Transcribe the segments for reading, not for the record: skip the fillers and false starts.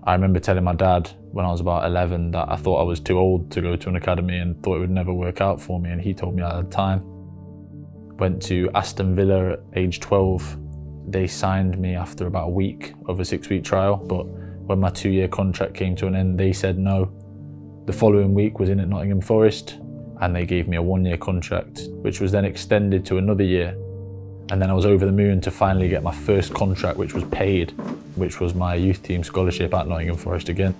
I remember telling my dad when I was about 11 that I thought I was too old to go to an academy and thought it would never work out for me, and he told me at the time. Went to Aston Villa at age 12. They signed me after about a week of a 6-week trial, but when my 2-year contract came to an end, they said no. The following week was in at Nottingham Forest, and they gave me a 1-year contract, which was then extended to another year. And then I was over the moon to finally get my first contract, which was paid, which was my youth team scholarship at Nottingham Forest again.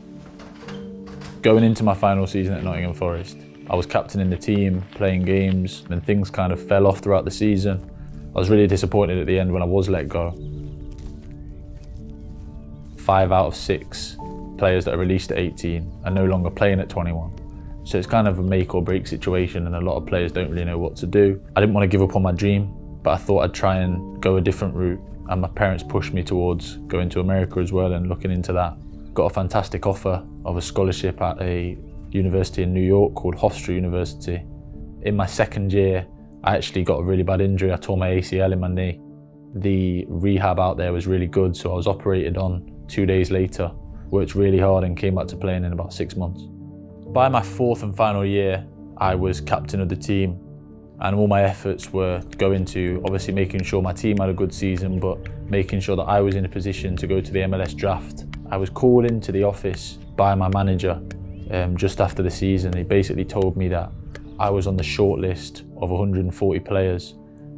Going into my final season at Nottingham Forest, I was captaining the team, playing games, and things kind of fell off throughout the season. I was really disappointed at the end when I was let go. 5 out of 6 players that are released at 18 are no longer playing at 21. So it's kind of a make or break situation, and a lot of players don't really know what to do. I didn't want to give up on my dream, but I thought I'd try and go a different route, and my parents pushed me towards going to America as well and looking into that. Got a fantastic offer of a scholarship at a university in New York called Hofstra University. In my 2nd year, I actually got a really bad injury. I tore my ACL in my knee. The rehab out there was really good, so I was operated on 2 days later, worked really hard and came back to playing in about 6 months. By my 4th and final year, I was captain of the team, and all my efforts were going to obviously making sure my team had a good season, but making sure that I was in a position to go to the MLS draft. I was called into the office by my manager just after the season. He basically told me that I was on the short list of 140 players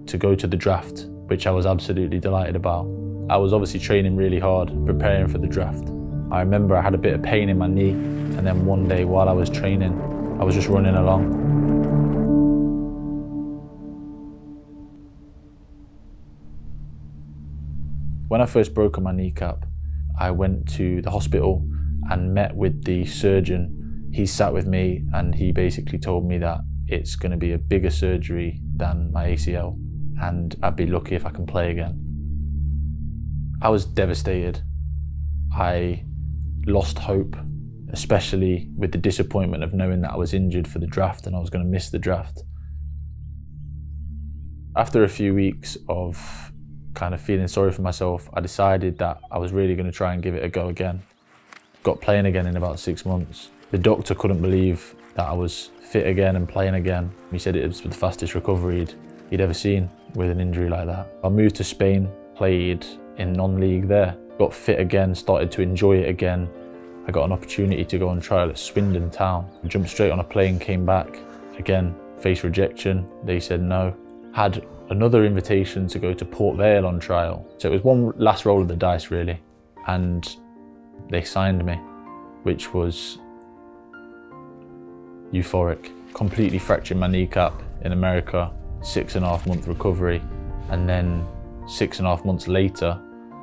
to go to the draft, which I was absolutely delighted about. I was obviously training really hard, preparing for the draft. I remember I had a bit of pain in my knee, and then one day while I was training, I was just running along. When I first broke my kneecap, I went to the hospital and met with the surgeon. He sat with me and he basically told me that it's going to be a bigger surgery than my ACL, and I'd be lucky if I can play again. I was devastated. I lost hope, especially with the disappointment of knowing that I was injured for the draft and I was going to miss the draft. After a few weeks of kind of feeling sorry for myself, I decided that I was really going to try and give it a go again. Got playing again in about 6 months. The doctor couldn't believe that I was fit again and playing again. He said it was the fastest recovery he'd ever seen with an injury like that. I moved to Spain, played in non-league there, got fit again, started to enjoy it again. I got an opportunity to go on trial at Swindon Town. I jumped straight on a plane, came back, again faced rejection. They said no. Had another invitation to go to Port Vale on trial. So it was one last roll of the dice really, and they signed me, which was euphoric. Completely fractured my kneecap in America, 6.5 month recovery, and then 6.5 months later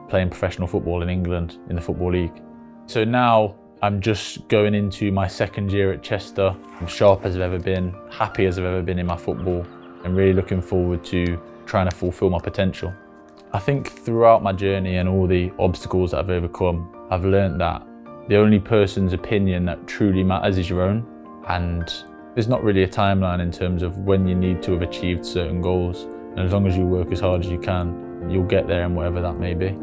playing professional football in England in the Football League. So now I'm just going into my 2nd year at Chester. I'm sharp as I've ever been, happy as I've ever been in my football, and really looking forward to trying to fulfill my potential. I think throughout my journey and all the obstacles that I've overcome, I've learned that the only person's opinion that truly matters is your own, and there's not really a timeline in terms of when you need to have achieved certain goals, and as long as you work as hard as you can, you'll get there, and whatever that may be.